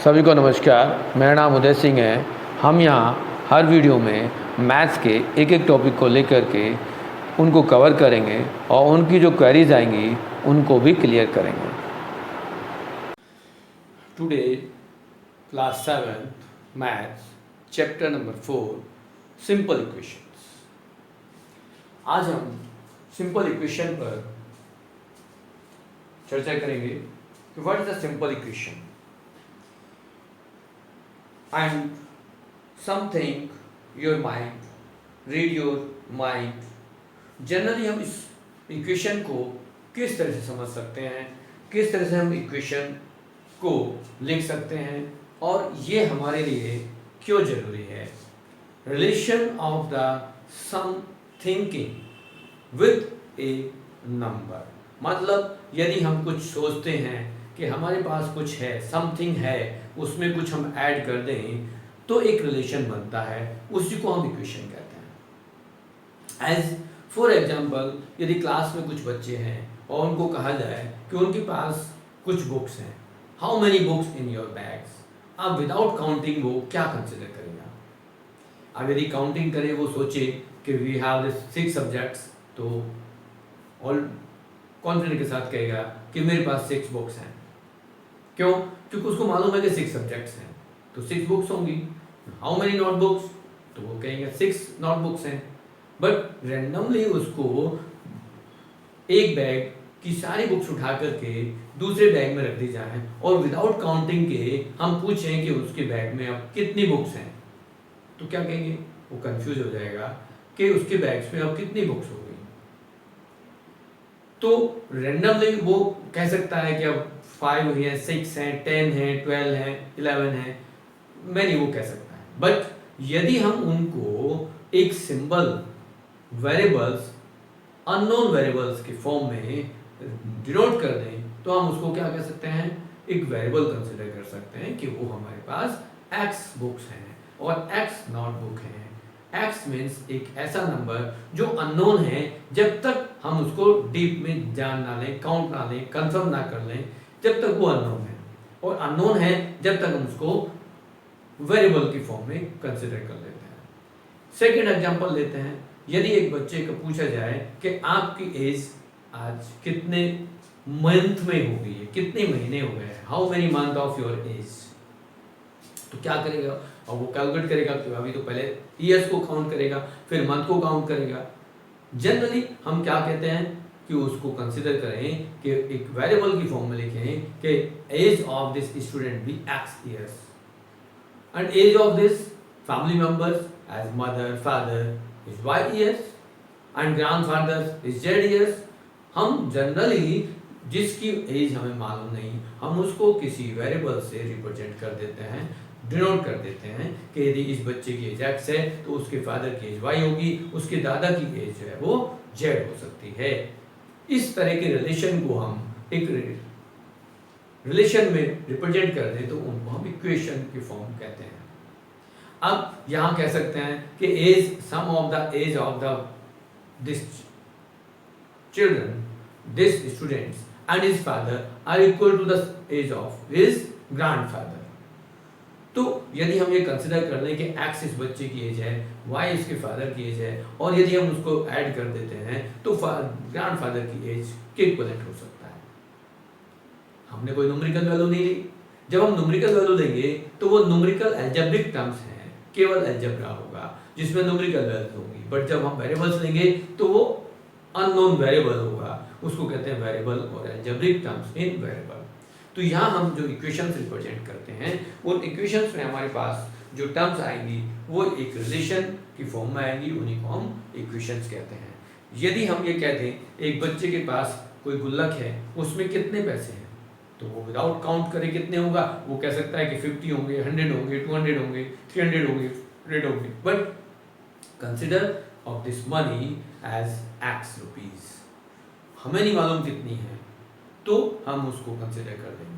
सभी को नमस्कार। मेरा नाम उदय सिंह है। हम यहाँ हर वीडियो में मैथ्स के एक एक टॉपिक को लेकर के उनको कवर करेंगे और उनकी जो क्वेरीज आएंगी उनको भी क्लियर करेंगे। Today class 7 maths chapter number 4 simple equations. आज हम सिंपल इक्वेशन पर चर्चा करेंगे कि what is the simple equation and something your mind, read your mind। Generally हम इस इक्वेशन को किस तरह से समझ सकते हैं, किस तरह से हम इक्वेशन को लिख सकते हैं और ये हमारे लिए क्यों जरूरी है। Relation of the sum thinking with a number, मतलब यदि हम कुछ सोचते हैं कि हमारे पास कुछ है, समथिंग है, उसमें कुछ हम ऐड कर दें तो एक रिलेशन बनता है, उसी को हम इक्वेशन कहते हैं। एज फॉर एग्जाम्पल, यदि क्लास में कुछ बच्चे हैं और उनको कहा जाए कि उनके पास कुछ बुक्स हैं, how many books in your bags, अब विदाउट काउंटिंग वो क्या कंसिडर करेगा। अब यदि काउंटिंग करे, वो सोचे कि वी हैव दिस 6 सब्जेक्ट्स, तो ऑल कॉन्फिडेंस के साथ कहेगा कि मेरे पास 6 बुक्स हैं। क्यों? क्योंकि उसको मालूम है कि 6 सब्जेक्ट्स हैं तो 6 बुक्स होंगी। हाउ मेनी नोटबुक्स, तो वो कहेंगे 6 नोटबुक्स हैं। बट रैंडमली उसको एक बैग की सारी बुक्स उठा करके दूसरे बैग में रख दी जाए और विदाउट काउंटिंग के हम पूछें कि उसके बैग में अब कितनी बुक्स हैं, तो क्या कहेंगे? वो कंफ्यूज हो जाएगा कि उसके बैग्स में अब कितनी बुक्स हो गई। तो रैंडमली वो कह सकता है कि अब 5 है, 6 हैं, 10 हैं, 12 हैं, 11 हैं, मैनी वो कह सकता है। बट यदि हम उनको एक सिंबल वेरिएबल्स, अननोन वेरिएबल्स के फॉर्म में डिनोट कर दें तो हम उसको क्या कह सकते हैं? एक वेरिएबल कंसिडर कर सकते हैं कि वो हमारे पास x बुक्स हैं और x नोटबुक हैं। x मीन्स एक ऐसा नंबर जो अननोन है, जब तक हम उसको डीप में जान ना लें, काउंट ना लें, कंफर्म ना कर लें, जब तक वो अननोन है, और अननोन है जब तक हम उसको वेरिएबल की फॉर्म में कंसिडर कर लेते हैं। सेकेंड एग्जांपल लेते हैं। यदि एक बच्चे को पूछा जाए कि आपकी एज आज कितने मंथ में हो गई है, कितने महीने हो गए हैं, how many month of your age, तो क्या करेगा? और वो कैलकुलेट करेगा कि अभी तो पहले ईयर्स को काउंट करेगा, फिर मंथ को काउंट करेगा। जनरली हम क्या कहते हैं कि उसको कंसिडर करें कि एक वेरिएबल की फॉर्म में लिखें कि age of this student be x years and age of this family members as mother, father is y years and grandfather is z years. हम जनरली जिसकी एज हमें मालूम नहीं, हम उसको किसी वेरिएबल से रिप्रेजेंट कर देते हैं, डिनोट कर देते हैं कि यदि इस बच्चे की एज x है तो उसके फादर की एज y होगी, उसके दादा की एज है वो z हो सकती है। इस तरह के रिलेशन को हम एक रिलेशन में रिप्रेजेंट कर दें तो उनको हम इक्वेशन की फॉर्म कहते हैं। अब यहाँ कह सकते हैं कि age, sum of the age of the this children, this students and his father are equal to the age of his grandfather. तो यदि हम ये कंसिडर कर लें कि x इस बच्चे की एज है, y इसके फादर की एज है, और यदि हम उसको ऐड कर देते हैं तो ग्रैंडफादर की एज के इक्विवेलेंट हो सकता है। हमने कोई न्यूमेरिकल वैल्यू नहीं ली। जब हम न्यूमेरिकल वैल्यू लेंगे तो वो न्यूमेरिकल अलजेब्रिक टर्म्स हैं, केवल अलजेब्रा होगा जिसमें न्यूमेरिकल वैल्यूज होंगी। बट जब हम वेरिएबल्स लेंगे तो वो अननोन वेरिएबल होगा, उसको कहते हैं वेरिएबल और अलजेब्रिक टर्म्स इन वेरिएबल। तो यहाँ हम जो इक्वेशंस रिप्रेजेंट करते हैं, उन इक्वेशंस में हमारे पास जो टर्म्स आएंगी वो एक रिलेशन की फॉर्म में आएंगी, उन्हीं को हम इक्वेशंस कहते हैं। यदि हम ये कहते हैं एक बच्चे के पास कोई गुल्लक है, उसमें कितने पैसे हैं, तो वो विदाउट काउंट करे कितने होगा, वो कह सकता है कि 50 होंगे, 100 होंगे, 200 होंगे, 300 होंगे, 100 होंगे। But consider of this money as x rupees, हमें नहीं मालूम कितनी है, तो हम उसको कंसिडर कर देंगे।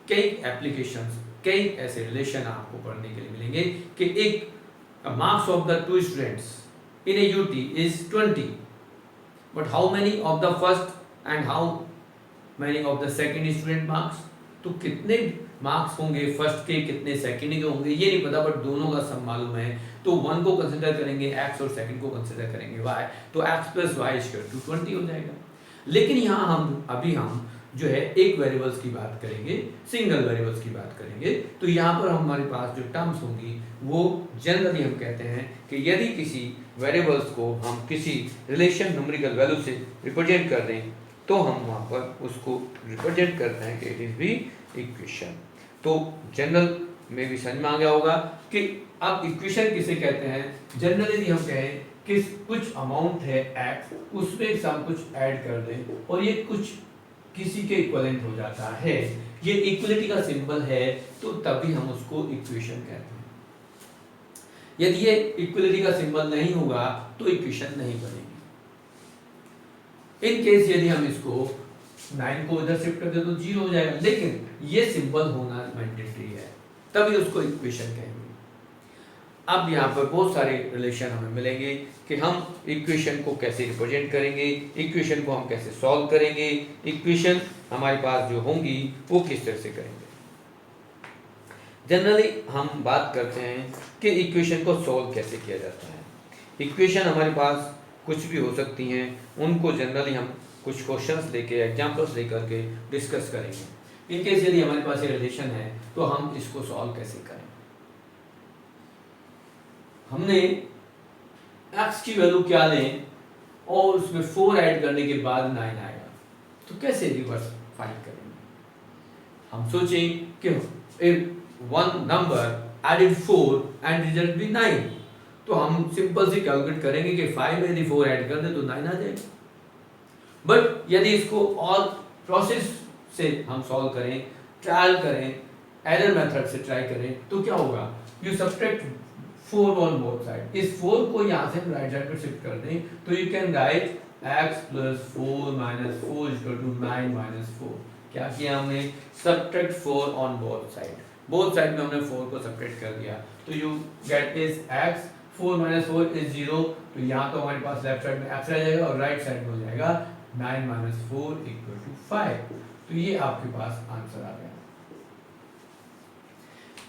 कई एप्लीकेशंस, कई ऐसे रिलेशन आपको पढ़ने के लिए मिलेंगे कि एक marks of the 2 students in A UT is 20, but how many of the first and how many of the second student marks, तो कितने मार्क्स होंगे फर्स्ट के, कितने सेकंड के होंगे ये नहीं पता, बट दोनों का सम मालूम है। तो 1 को कंसिडर करेंगे x और सेकंड को कंसिडर करेंगे y, तो x + y = 20 हो जाएगा। लेकिन यहाँ हम जो है एक वेरिएबल्स की बात करेंगे, सिंगल वेरिएबल्स की बात करेंगे। तो यहाँ पर हमारे पास जो टर्म्स होंगी वो जनरली हम कहते हैं कि यदि किसी वेरिएबल्स को हम किसी रिलेशन न्यूमेरिकल वैल्यू से रिप्रेजेंट कर दें तो हम वहाँ पर उसको रिप्रेजेंट करते हैं कि इट इज़ बी इक्वेशन। तो जनरल में भी समझ में आ गया होगा कि अब इक्वेशन किसे कहते हैं। जनरली यदि हम कहें कि कुछ अमाउंट है x, उसमें हम कुछ ऐड कर दें और ये कुछ किसी के इक्विवेलेंट हो जाता है, ये इक्वलिटी का सिंबल है, तो तभी हम उसको इक्वेशन कहते हैं। यदि ये इक्वलिटी का सिंबल नहीं होगा तो इक्वेशन नहीं बनेगी। इन केस यदि हम इसको 9 को इधर शिफ्ट कर दे तो 0 हो जाएगा, लेकिन ये सिंबल होना मैंडेटरी है, तभी उसको इक्वेशन कहेंगे। अब यहाँ पर बहुत सारे रिलेशन हमें मिलेंगे कि हम इक्वेशन को कैसे रिप्रेजेंट करेंगे, इक्वेशन को हम कैसे सॉल्व करेंगे, इक्वेशन हमारे पास जो होंगी वो किस तरह से करेंगे। जनरली हम बात करते हैं कि इक्वेशन को सॉल्व कैसे किया जाता है। इक्वेशन हमारे पास कुछ भी हो सकती हैं, उनको जनरली हम कुछ क्वेश्चंस लेके, एग्जांपल्स लेकर के डिस्कस करेंगे। इन केस यदि हमारे पास ये रिलेशन है तो हम इसको सॉल्व कैसे करें। हमने x की वैल्यू क्या लें और उसमें 4 ऐड करने के बाद 9 आएगा, तो कैसे रिवर्स फाइंड करेंगे। हम सोचें कि if one number added 4 and result be 9, तो हम सिंपल से कैलकुलेट करेंगे कि 5 में यदि 4 ऐड कर दें तो 9 आ जाएगा। बट यदि इसको और प्रोसेस से हम सॉल्व करें, ट्रायल करें, एरर मेथड से ट्राई करें, तो क्या होगा, you subtract 4 on both side. इस 4 को यहाँ से हम राइट साइड पर शिफ्ट कर दें तो यू कैन राइट x + 4 - 4 = 9 - 4। क्या किया हमने, सब्ट्रैक्ट 4 ऑन बोथ साइड में हमने 4 को सब्ट्रैक्ट कर दिया, तो यू गेट इज x 4 - 4 = 0। तो यहाँ तो हमारे पास लेफ्ट साइड में x रह जाएगा और राइट साइड में हो जाएगा 9 - 4 = 5। तो ये आपके पास आंसर आ गया।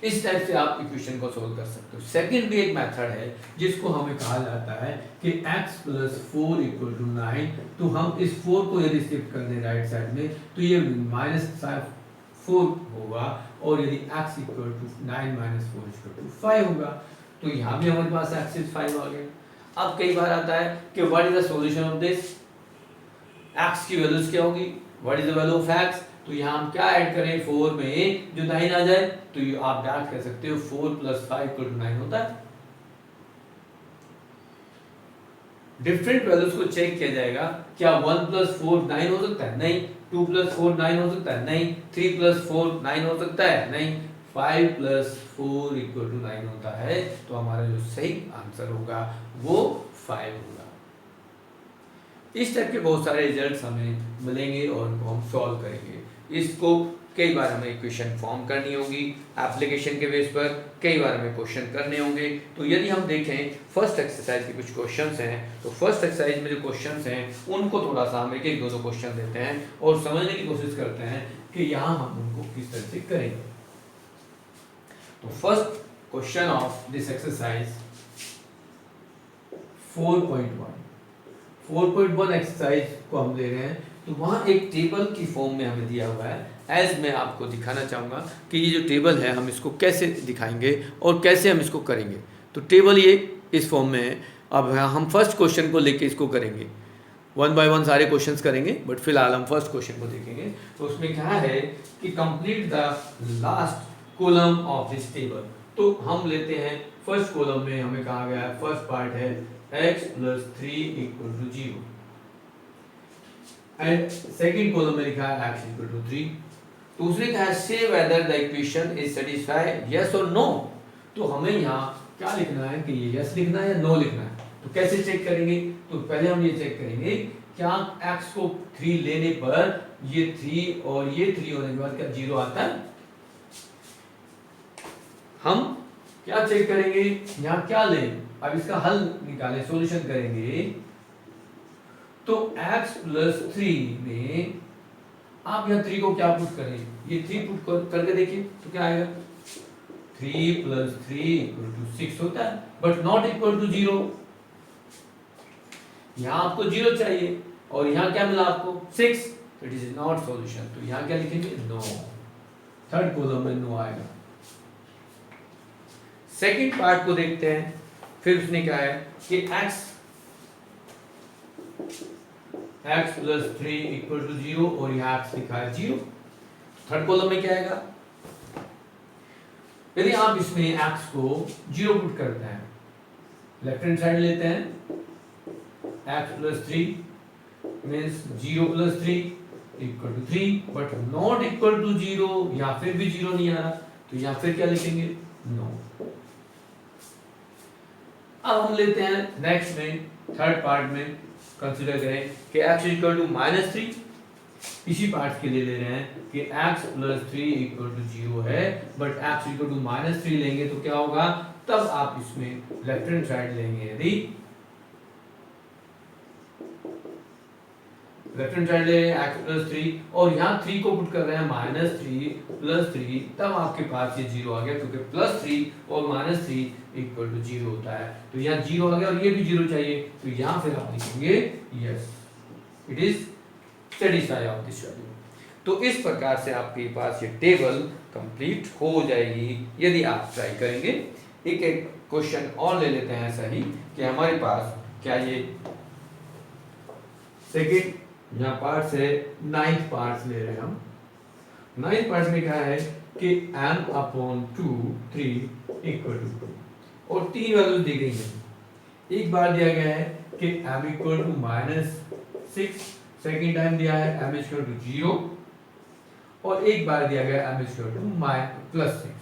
इस टाइप से आप इक्वेशन को सोल्व कर सकते हो। सेकंड भी एक मेथड है जिसको हमें कहा जाता है कि x + 4 = 9। तो हम इस 4 को यदि शिफ्ट कर दें राइट साइड में तो ये -4 होगा, और यदि x = 9 - 4 = 5 होगा। तो यहाँ भी हमारे पास x is 5 आ गया। अब कई बार आता है कि what is the solution of this, x की वैल्यूज क्या होगी, what is the value of x। तो यहाँ हम क्या ऐड करें, 4 में जो 9 आ जाए, तो आप बात कर सकते हो 4 + 5 = 9 होता है। डिफरेंट वैल्यूज को चेक किया जाएगा, क्या 1 + 4 9 हो सकता है, नहीं। 2 + 4 9 हो सकता है, नहीं। 3 + 4 9 हो सकता है, नहीं। 5 + 4 = 9 होता है। तो हमारा जो सही आंसर होगा वो 5 होगा। इस टाइप के बहुत सारे रिजल्ट्स हमें मिलेंगे और उनको हम सॉल्व करेंगे। इसको कई बार हमें इक्वेशन फॉर्म करनी होगी एप्लीकेशन के बेस पर, कई बार हमें क्वेश्चन करने होंगे। तो यदि हम देखें फर्स्ट एक्सरसाइज के कुछ क्वेश्चंस हैं, तो फर्स्ट एक्सरसाइज में जो क्वेश्चंस हैं उनको थोड़ा सा हम एक दो क्वेश्चन देते हैं और समझने की कोशिश करते हैं कि यहाँ हम उनको किस तरह से करेंगे। तो first question of this exercise 4.1 exercise को हम ले रहे हैं। तो वहाँ एक टेबल की फॉर्म में हमें दिया हुआ है। एज मैं आपको दिखाना चाहूँगा कि ये जो टेबल है हम इसको कैसे दिखाएंगे और कैसे हम इसको करेंगे। तो टेबल ये इस फॉर्म में है। अब हम फर्स्ट क्वेश्चन को लेके इसको करेंगे, 1 बाय 1 सारे क्वेश्चंस करेंगे, बट फिलहाल हम फर्स्ट क्वेश्चन को देखेंगे। तो उसमें क्या है कि complete the last column of this table. तो हम लेते हैं फर्स्ट कॉलम में हमें कहा गया है, फर्स्ट पार्ट है x + 3 = 0 एंड सेकंड कॉलम में लिखा है x = 3। तो उसने कहा से whether the equation is satisfy yes और नो। तो हमें यहाँ क्या लिखना है कि ये यस लिखना है या नो लिखना है। तो कैसे चेक करेंगे, तो पहले हम ये चेक करेंगे क्या x को 3 लेने पर ये 3 और ये 3 होने के बाद क्या 0 आता है। हम क्या चेक करेंगे, यहाँ क्या लें, अब इसका हल निकालें, सॉल्यूशन करेंगे। तो x + 3 में आप यहाँ 3 को क्या पुट करें, ये 3 पुट करके देखिए तो क्या आएगा, 3 + 3 = 6 होता है, बट नॉट इक्वल टू 0। यहाँ आपको 0 चाहिए और यहाँ क्या मिला आपको 6, इट इज नॉट सॉल्यूशन। तो यहाँ क्या लिखेंगे, नो। थर्ड कॉलम में नो आएगा। सेकंड पार्ट को देखते हैं। फिर उसने कहा है कि x + 3 = 0 और यहाँ x लिखा है 0। थर्ड कॉलम में क्या आएगा, यदि आप इसमें x को 0 पुट करते हैं, लेफ्ट हैंड साइड लेते हैं, x + 3 means 0 + 3 = 3 but not equal to 0, या फिर भी 0 नहीं आ रहा, तो यहाँ फिर क्या लिखेंगे, नो। अब हम लेते हैं नेक्स्ट में, थर्ड पार्ट में कंसीडर करें कि x = -3। इसी पार्ट के लिए ले रहे हैं कि x + 3 = 0 है, बट x = -3 लेंगे तो क्या होगा, तब आप इसमें लेफ्ट हैंड साइड लेंगे, यदि लेफ्ट हैंड साइड ले x + 3 और यहाँ 3 को पुट कर रहे हैं -3 + 3, तब आपके पास ये 0 आ गया, क्योंकि +3 और -3 = 0 होता है। तो यहाँ 0 आ गया और ये भी 0 चाहिए, तो यहाँ फिर आप लिखेंगे yes, it is satisfy of this value. तो इस प्रकार से आपके पास ये टेबल कंप्लीट हो जाएगी यदि आप ट्राई करेंगे। एक एक क्वेश्चन और ले लेते हैं ऐसा ही कि हमारे पास क्या ये सेकेंड यहाँ पार्ट से 9th पार्ट ले रहे हैं हम। 9th पार्ट में क्या है कि m/2 3 = 2 और 3 वैल्यूज दी गई हैं। एक बार दिया गया है कि m = -6, सेकेंड टाइम दिया है m = 0 और एक बार दिया गया m = +6।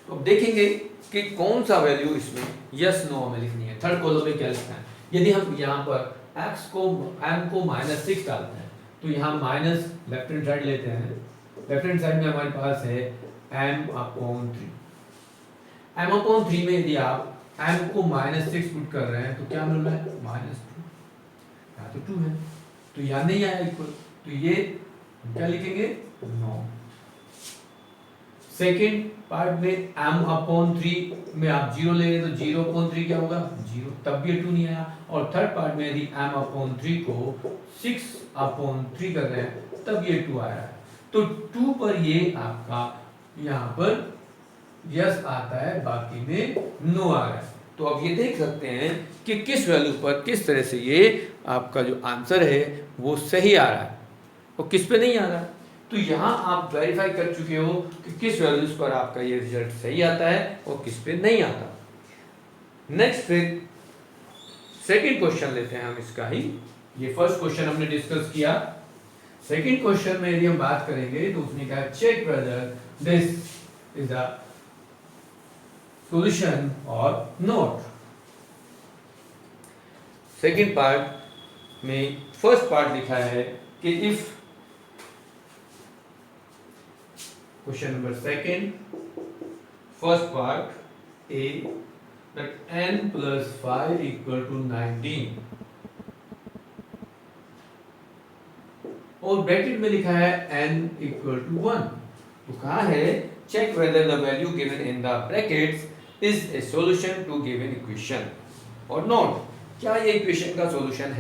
तो अब देखेंगे कि कौन सा वैल्यू इसमें यस नो हमें लिखनी है। थर्ड कॉलम में क्या लिखना है, यदि हम यहाँ पर m को -6 डालते हैं तो यहाँ माइनस लेफ्ट हैंड साइड लेते हैं, लेफ्ट हैंड साइड में हमारे पास है m/3। m/3 में यदि आप m को -6 पुट कर रहे हैं तो क्या मिल रहा है, -2। यहाँ तो 2 है तो यहाँ नहीं आया इक्वल, तो ये क्या लिखेंगे, नो। सेकेंड पार्ट में m/3 में आप 0 लेंगे तो 0/3 क्या होगा, 0, तब भी 2 नहीं आया। और थर्ड पार्ट में यदि m/3 को 6/3 कर रहे हैं तब ये 2 आया है, तो 2 पर ये आपका यहाँ पर यस आता है, बाकी में नो आ रहा है। तो अब ये देख सकते हैं कि किस वैल्यू पर किस तरह से ये आपका जो आंसर है वो सही आ रहा है और किस पे नहीं आ रहा है। तो यहाँ आप वेरीफाई कर चुके हो कि किस वैल्यूज पर आपका ये रिजल्ट सही आता है और किस पे नहीं आता। नेक्स्ट फिर सेकंड क्वेश्चन लेते हैं हम इसका ही। ये फर्स्ट क्वेश्चन हमने डिस्कस किया। सेकंड क्वेश्चन में यदि हम बात करेंगे तो उसने कहा check whether this is the solution और नॉट। सेकंड पार्ट में फर्स्ट पार्ट लिखा है कि if question number second first part a that n + 5 = 19 और ब्रैकेट में लिखा है n = 1। तो कहा है check whether the value given in the brackets is a solution to given equation or not। क्या ये इक्वेशन का सॉल्यूशन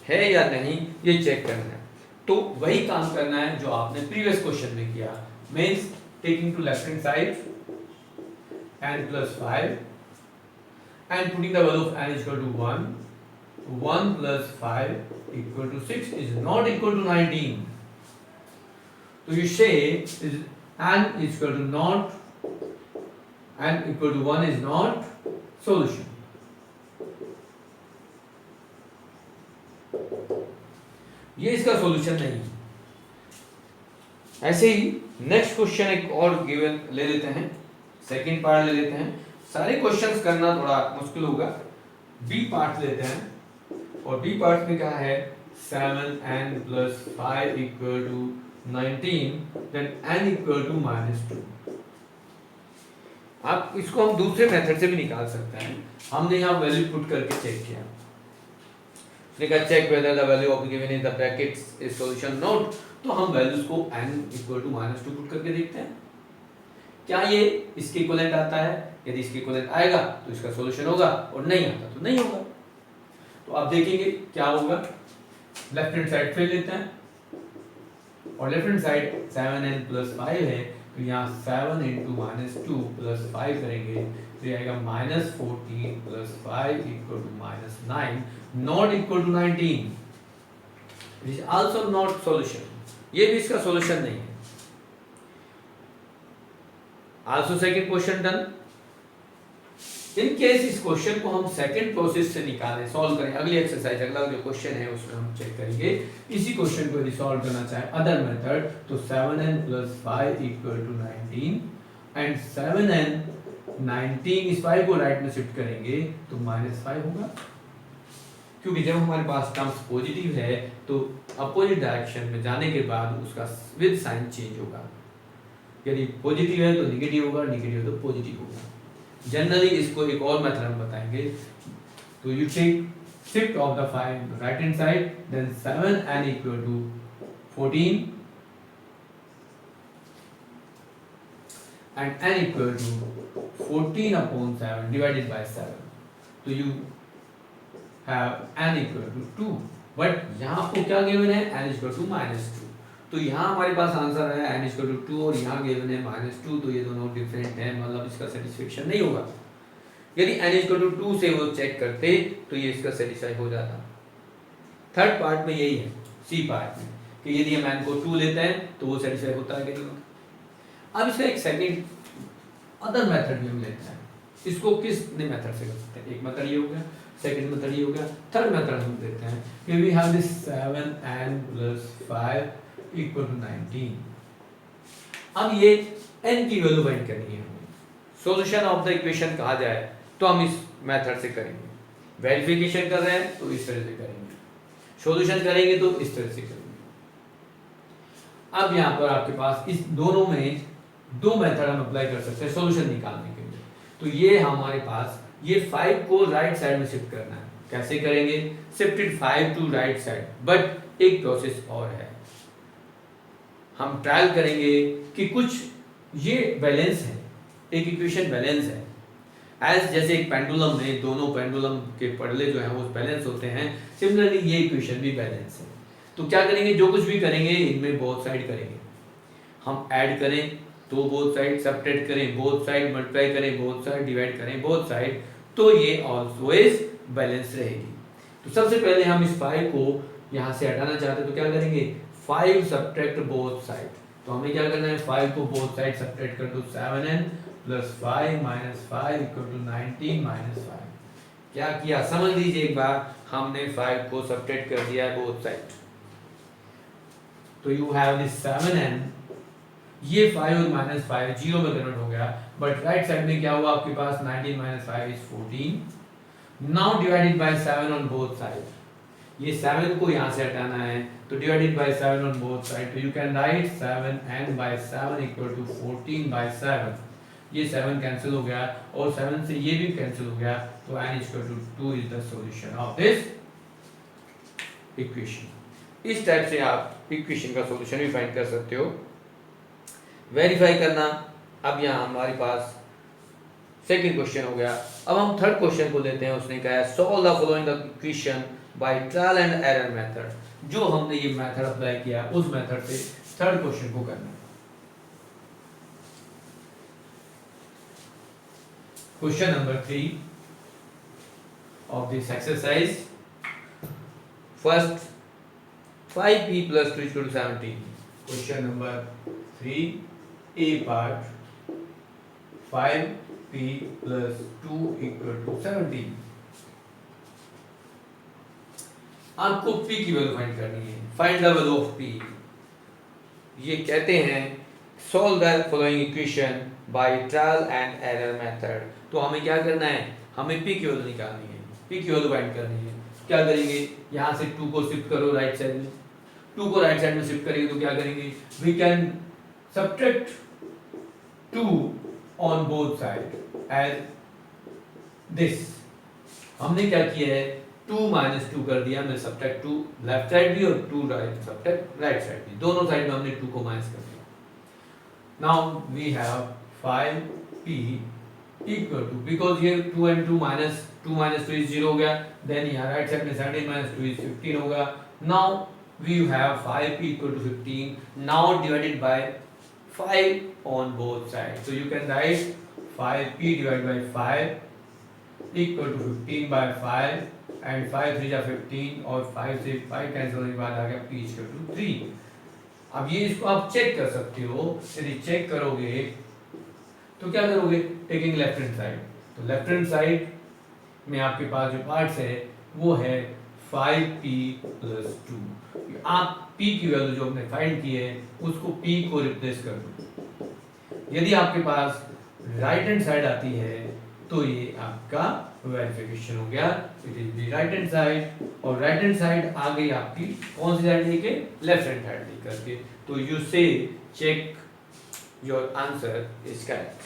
है या नहीं, ये चेक करना है। तो वही काम करना है जो आपने प्रीवियस क्वेश्चन में किया, means taking to left hand side n + 5 and putting the value of n = 1, 1 + 5 = 6 is not equal to 19. So you say is n = not, n = 1 is not solution. ये इसका सॉल्यूशन नहीं है। ऐसे ही नेक्स्ट क्वेश्चन एक और given ले लेते हैं, सेकंड पार्ट ले लेते हैं। सारे क्वेश्चंस करना थोड़ा मुश्किल होगा। बी पार्ट लेते हैं और बी पार्ट में क्या है 7n + 5 = 19 then n = -2। आप इसको हम दूसरे मेथड से भी निकाल सकते हैं। हमने यहाँ वैल्यू पुट करके चेक किया। उसने कहा check whether the value of given in the brackets is solution not. तो हम वैल्यूज को n इक्वल टू -2 पुट करके देखते हैं क्या ये इसके इक्विवेलेंट आता है। यदि इसके इक्विवेलेंट आएगा तो इसका सॉल्यूशन होगा, और नहीं आता तो नहीं होगा। तो आप देखेंगे क्या होगा। लेफ्ट हैंड साइड फिर लेते हैं, और लेफ्ट हैंड साइड 7n + 5 है, तो यहाँ 7 × -2 + 5 करेंगे तो ये आएगा -14 + 5 = -9, not equal to 19। It is also not solution, ये भी इसका सॉल्यूशन नहीं है। Also second question done. In case इस क्वेश्चन को हम सेकंड प्रोसेस से निकालें, सॉल्व करें, अगली एक्सरसाइज, अगला जो क्वेश्चन है उसमें हम चेक करेंगे इसी क्वेश्चन को यदि सॉल्व करना चाहे अदर मेथड, तो 7n + 5 = 19 एंड 7n 19 इस 5 को राइट में शिफ्ट करेंगे तो -5 होगा, क्योंकि जब हमारे पास टर्म्स पॉजिटिव है तो अपोजिट डायरेक्शन में जाने के बाद उसका विद साइन चेंज होगा। यदि पॉजिटिव है तो निगेटिव होगा, निगेटिव तो पॉजिटिव होगा। जनरली इसको एक और मेथड हम बताएंगे। तो you take shift of the 5 right hand side, then 7n = 14 and n = 14/7 divided by 7, तो you have n = 2, बट यहाँ आपको क्या गिवन है, n = -2, तो यहाँ हमारे पास आंसर है n = 2 और यहाँ गिवन है -2, तो ये दोनों डिफरेंट है, मतलब इसका सेटिस्फेक्शन नहीं होगा। यदि n = 2 से वो चेक करते तो ये इसका सेटिस्फाई हो जाता। थर्ड पार्ट में यही है, सी पार्ट में, कि यदि हम n को 2 लेते हैं तो वो सेटिस्फाई होता है कि नहीं होता। अब इसका एक सेकंड अदर मेथड भी हम लेते हैं। इसको किस मेथड से कर सकते हैं, एक मेथड ये हो गया, सेकंड मेथड ये हो गया, थर्ड मेथड हम देते हैं कि वी हैव दिस 7n + 5 = 19। अब ये n की वैल्यू फाइंड करनी है हमें। सॉल्यूशन ऑफ द इक्वेशन कहा जाए तो हम इस मेथड से करेंगे, वेरिफिकेशन कर रहे हैं तो इस तरह से करेंगे, सॉल्यूशन करेंगे तो इस तरह से करेंगे। अब यहाँ पर आपके पास इस दोनों में दो मेथड हम अप्लाई कर सकते हैं सॉल्यूशन निकालने के लिए। तो ये हमारे पास ये 5 को राइट साइड में शिफ्ट करना है। कैसे करेंगे, shifted 5 to right side, but एक प्रोसेस और है। हम ट्रायल करेंगे कि कुछ ये बैलेंस है, एक इक्वेशन बैलेंस है, एज जैसे एक पेंडुलम में दोनों पेंडुलम के पड़ले जो हैं वो बैलेंस होते हैं, सिमिलरली ये इक्वेशन भी बैलेंस है। तो क्या करेंगे, जो कुछ भी करेंगे इनमें बोथ साइड करेंगे। हम ऐड करें तो बोथ साइड, सब्ट्रैक्ट करें बोथ साइड, मल्टीप्लाई करें बोथ साइड, डिवाइड करें बोथ साइड, तो ये ऑलवेज बैलेंस रहेगी। तो सबसे पहले हम इस 5 को यहाँ से हटाना चाहते हैं तो क्या करेंगे, 5 सब्ट्रैक्ट बोथ साइड। तो हमें क्या करना है, 5 को बोथ साइड सब्ट्रैक्ट कर दो, 7n + 5 - 5 = 19 - 5। क्या किया समझ लीजिए एक बार, हमने 5 को सब्ट्रैक्ट कर दिया है बोथ साइड। तो यू हैव दिस 7n, ये 5 और -5 0 में कन्वर्ट हो गया, बट राइट साइड में क्या हुआ आपके पास, 19 - 5 = 14। Now divided by 7 on both side. ये 7 को यहाँ से हटाना है तो divided by 7 on both side, तो यू कैन राइट 7n/7 = 14/7। ये 7 कैंसिल हो गया और 7 से ये भी कैंसिल हो गया, तो n = 2 is the solution of this equation. इस टाइप से आप इक्वेशन का सॉल्यूशन भी फाइंड कर सकते हो। वेरीफाई करना, अब यहाँ हमारे पास सेकंड क्वेश्चन हो गया। अब हम थर्ड क्वेश्चन को लेते हैं। उसने कहा है solve the following equation by trial and error method. जो हमने ये मेथड अप्लाई किया उस मेथड से थर्ड क्वेश्चन को करना है। Question number 3 of this exercise. First, 5p plus 2 = 17. Question number 3, A part, 5p plus 2 = 17. आपको p की वैल्यू फाइंड करनी है। Find the value of p। ये कहते हैं solve the following equation by trial and error method. तो हमें क्या करना है, हमें p की वैल्यू निकालनी है, p की वैल्यू फाइंड करनी है। क्या करेंगे, यहाँ से 2 को शिफ्ट करो राइट साइड में। 2 को राइट साइड में शिफ्ट करेंगे तो क्या करेंगे, we can subtract 2 on both side as this. हमने क्या किया है, 2 माइनस 2 कर दिया, मैंने सब्ट्रैक्ट 2 लेफ्ट साइड भी और 2 सब्ट्रैक्ट राइट साइड भी, दोनों साइड में हमने 2 को माइनस कर दिया. Now we have 5p equal to, because here 2 and 2 minus 2 is 0 हो गया, then यहाँ राइट साइड में 17 minus 2 is 15 होगा. Now we have 5p equal to 15, now divided by 5 on both sides, so you can write 5p divided by 5 equal to 15 by 5, and 5 3 जा 15 और 5 से 5 cancel होने के बाद आ गया p equal to 3. अब ये इसको आप चेक कर सकते हो, यदि चेक करोगे तो क्या करोगे, टेकिंग लेफ्ट हैंड साइड, तो लेफ्ट हैंड साइड में आपके पास जो पार्ट्स है वो है 5p plus 2. आप p की वैल्यू जो हमने फाइंड की है उसको p को रिप्लेस कर दो. यदि आपके पास राइट हैंड साइड आती है तो ये आपका वेरिफिकेशन हो गया, it is the right hand side. और राइट हैंड साइड आ गई आपकी कौन सी साइड लेके, लेफ्ट हैंड साइड लेकर के. तो you say check your answer is correct.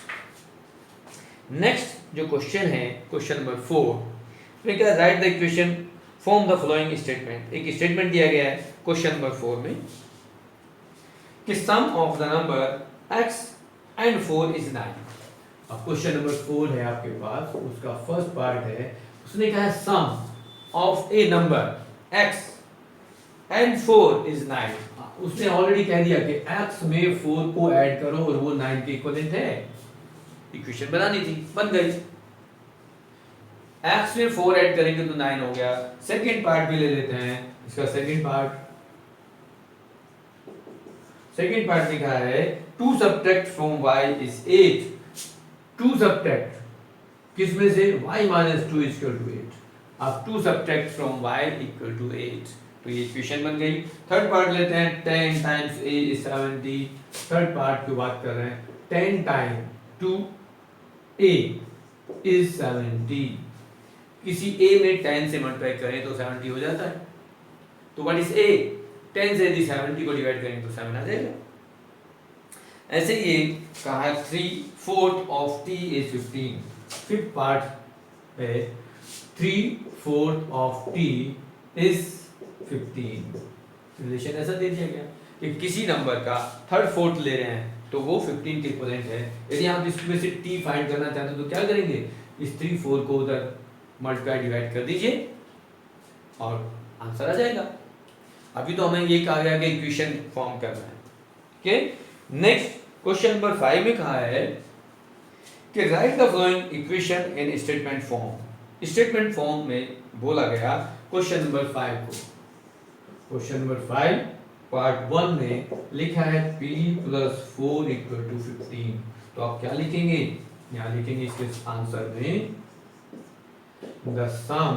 Next जो क्वेश्चन है, क्वेश्चन नंबर 4, क्या write the equation form the following statement. एक स्टेटमेंट दिया गया है क्वेश्चन नंबर 4 में कि sum of the number x and 4 is 9. अब क्वेश्चन नंबर 4 है आपके पास, उसका फर्स्ट पार्ट है, उसने कहा sum of a number x and 4 is 9. उसने ऑलरेडी कह दिया कि x में 4 को ऐड करो और वो 9 के इक्विवेलेंट है. इक्वेशन बनानी थी, बन गई. x में 4 ऐड करेंगे तो 9 हो गया. सेकंड पार्ट भी ले लेते हैं, इसका सेकंड पार्ट लिखा है 2 subtract from y is 8. 2 subtract किसमें से, y minus 2 is equal to 8. अब 2 subtract from y equal to 8, तो ये इक्वेशन बन गई. थर्ड पार्ट लेते हैं, 10 times a is 70. Third part की बात कर रहे हैं, 10 times 2a is 70. किसी a में 10 से मल्टीप्लाई करें तो 70 हो जाता है. तो व्हाट इज a, 10 से यदि 70 को डिवाइड करें तो 7 आ जाएगा. ऐसे ये कहा 3/4 of t is 15. Fifth part है 3/4 of t is 15. रिलेशन ऐसा दे दिया गया कि किसी नंबर का थर्ड फोर्थ ले रहे हैं तो वो 15 के इक्विवेलेंट है. यदि आप इसमें से t फाइंड करना चाहते हो तो क्या करेंगे, इस 3/4 को उधर मल्टीप्लाई डिवाइड कर दीजिए और आंसर आ जाएगा. अभी तो हमें ये कहा गया कि इक्वेशन फॉर्म करना है. ओके, नेक्स्ट क्वेश्चन नंबर 5 में कहा है कि right the following equation in statement form. Statement form में बोला गया क्वेश्चन नंबर 5 को. क्वेश्चन नंबर 5 पार्ट 1 में लिखा है p plus 4 equal to 15. तो आप क्या लिखेंगे, यहाँ लिखेंगे इसके आंसर में the sum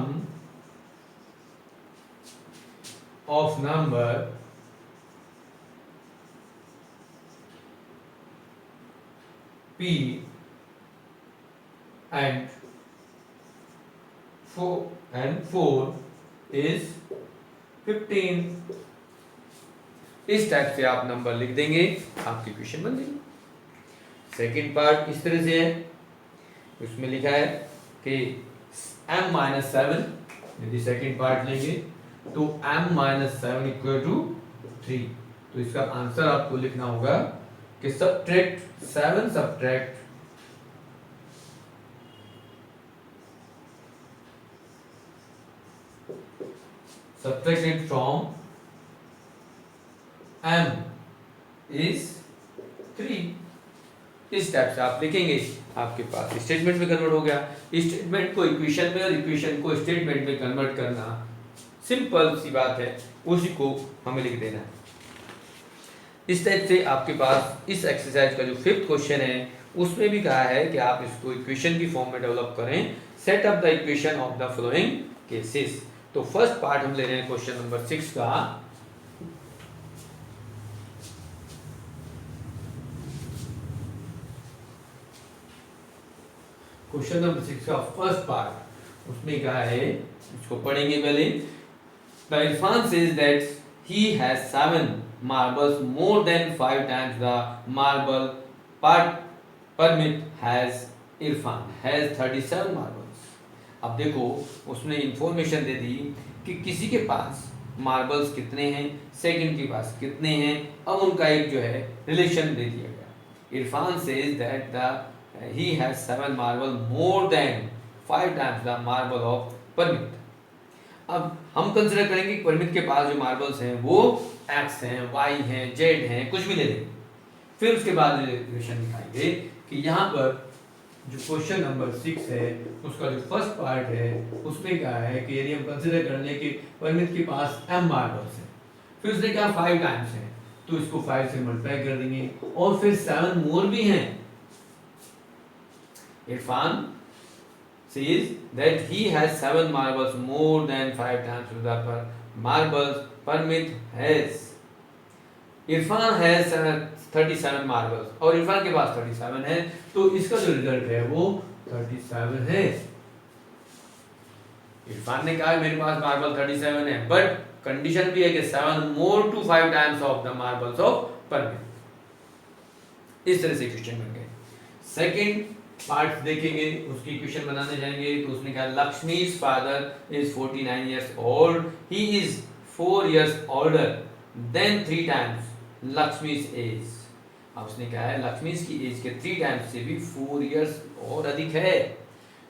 of number p and 4 is 15. इस टाइप से आप नंबर लिख देंगे, आपकी इक्वेशन बन जाएगी. सेकंड पार्ट इस तरह से है, उसमें लिखा है कि m-7, यदि सेकंड पार्ट लेंगे तो m-7 इक्वल टू 3. तो इसका आंसर आपको लिखना होगा कि subtract 7 subtracted from m is 3. इस टाइप से आप लिखेंगे, आपके पास स्टेटमेंट में कन्वर्ट हो गया. स्टेटमेंट को इक्वेशन में और इक्वेशन को स्टेटमेंट में कन्वर्ट करना सिंपल सी बात है, उसी को हमें लिख देना है. इस टाइप से आपके पास इस एक्सरसाइज का जो 5th क्वेश्चन है उसमें भी कहा है कि आप इसको इक्वेशन की फॉर्म में डेवलप करें. Set up the equation of the following cases. तो फर्स्ट पार्ट हम ले रहे हैं क्वेश्चन नंबर 6 का. क्वेश्चन नंबर 6 का फर्स्ट पार्ट, उसमें कहा है, इसको पढ़ेंगे पहले. The Irfan says that he has 7 marbles more than 5 times the marble permit has Irfan has 37 marbles. अब देखो उसने इंफॉर्मेशन दे दी कि किसी के पास मार्बल्स कितने हैं, सेकंड के पास कितने हैं। अब उनका एक जो है रिलेशन दे दिया गया। Irfan says that the he has 7 marble more than 5 times the marble of Parmit. अब हम कंसिडर करेंगे कि परमित के पास जो मार्बल्स हैं वो एक्स हैं, वाई हैं, जेड हैं, कुछ भी ले लें। फिर उसके बाद रिलेशन दिखाएंगे कि यहाँ पर जो क्वेश्चन नंबर 6 है उसका जो फर्स्ट पार्ट है उसमें क्या है कि यदि हम कंसिडर कर लें कि परमित के पास m मार्बल्स है, फिर उसने क्या 5 टाइम्स है तो इसको 5 से मल्टीप्लाई कर देंगे और फिर 7 मोर भी हैं। Irfan says that he has 7 marbles more than 5 times the marbles Permit has। Irfan है 37 मार्बल्स और इरफान के पास 37 है, तो इसका जो रिजल्ट है वो 37 है। इरफान ने कहा मेरे पास मार्बल 37 है, बट कंडीशन भी है कि 7 more to 5 times of the marbles of Parmit. इस तरह से क्वेश्चन बन गए। सेकंड पार्ट देखेंगे, उसकी क्वेश्चन बनाने जाएंगे तो उसने कहा लक्ष्मी's father is 49 years old, he is 4 years older than 3 times Lakshmi's age. अब उसने कहा है लक्ष्मी's की एज के 3 टाइम्स से भी 4 इयर्स और अधिक है,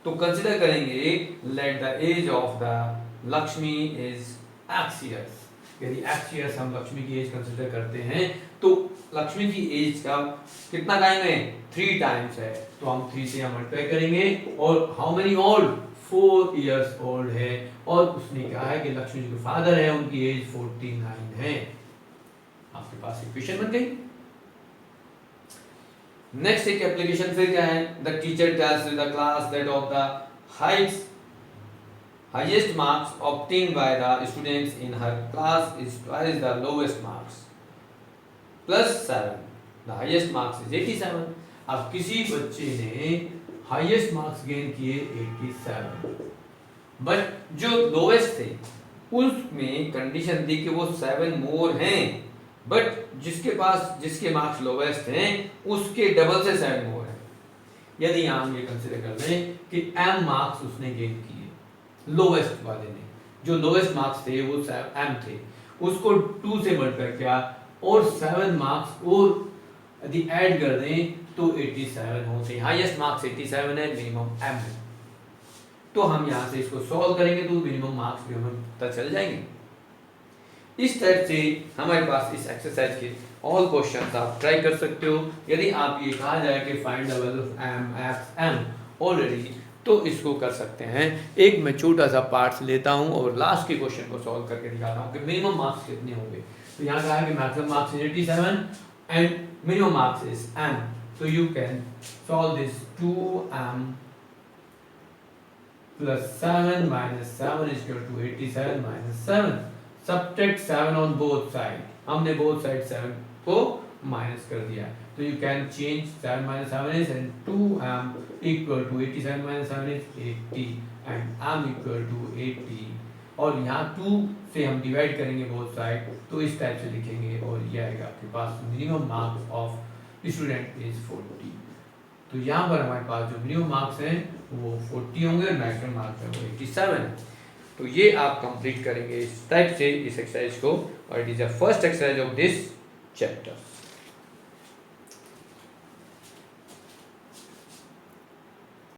तो कंसिडर करेंगे let the age of the Lakshmi is x years. यदि x इयर्स हम लक्ष्मी की एज कंसिडर करते हैं तो लक्ष्मी की एज का कितना टाइम है 3 टाइम्स है, तो हम 3 से मल्टीप्लाई करेंगे और how many old 4 years old है। और उसने कहा है कि लक्ष्मी जी के फादर है उनकी एज 49 है। आपके पास इक्वेशन बन गई। नेक्स्ट एक एप्लीकेशन फिर क्या है, the teacher tells the class that of the highest marks obtained by the students in her class is twice the lowest marks plus 7। the highest marks is 87। अब किसी बच्चे ने हाईएस्ट मार्क्स गेन किए 87, but जो lowest थे उसमें condition दी कि वो 7 मोर हैं, बट जिसके मार्क्स लोवेस्ट हैं उसके डबल से 7 मोर हैं। यदि हम ये कंसीडर कर लें कि m मार्क्स उसने गेन किए लोवेस्ट वाले ने, जो लोवेस्ट मार्क्स थे वो m थे, उसको 2 से मल्टीप्लाई किया और 7 मार्क्स और यदि ऐड कर दें तो 87 होते हैं। हाईएस्ट मार्क्स 87 है, मिनिमम m है। तो हम यहाँ से इसको सॉल्व करेंगे तो मिनिमम मार्क्स भी हमें पता चल जाएंगे। इस टाइप से हमारे पास इस एक्सरसाइज के ऑल क्वेश्चंस आप ट्राई कर सकते हो। यदि आप ये कहा जाए कि find the value of m f m already, तो इसको कर सकते हैं। एक मैं छोटा सा पार्ट्स लेता हूँ और लास्ट के क्वेश्चन को सॉल्व करके दिखाता हूँ कि मिनिमम मार्क्स कितने होंगे। तो यहाँ कहा है कि maximum marks is 87 and minimum marks is m, so you can solve this 2m plus 7 minus 7 is equal to 87 minus 7। subtract 7 on both side, हमने both side 7 को माइनस कर दिया, तो you can change 7 minus 7 is and 2m equal to 87 minus 7 is 80 and m equal to 80। और यहाँ 2 से हम divide करेंगे both side, तो इस टाइप से लिखेंगे और ये आएगा आपके पास minimum marks of student is 40। तो यहाँ पर हमारे पास जो मिनिमम मार्क्स हैं वो 40 होंगे और मैक्सिमम मार्क्स है वो 87 है। तो ये आप कंप्लीट करेंगे इस टाइप से इस एक्सरसाइज को, और it is the first exercise of this chapter.